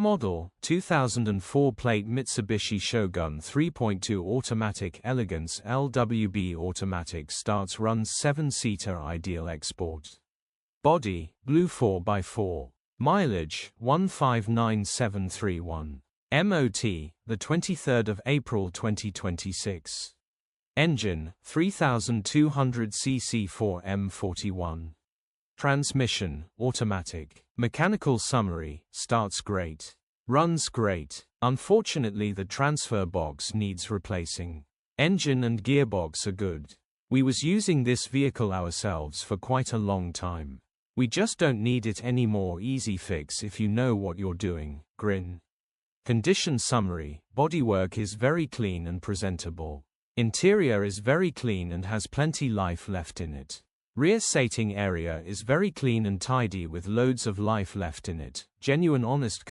Model, 2004 plate Mitsubishi Shogun 3.2 automatic Elegance LWB automatic starts runs 7-seater ideal export. Body, blue 4x4. Mileage, 159731. MOT, the 23rd of April 2026. Engine, 3200 cc 4M41. Transmission, automatic. Mechanical summary, starts great. Runs great. Unfortunately the transfer box needs replacing. Engine and gearbox are good. We was using this vehicle ourselves for quite a long time. We just don't need it anymore. Easy fix if you know what you're doing. Grin. Condition summary, bodywork is very clean and presentable. Interior is very clean and has plenty life left in it. Rear seating area is very clean and tidy with loads of life left in it. Genuine honest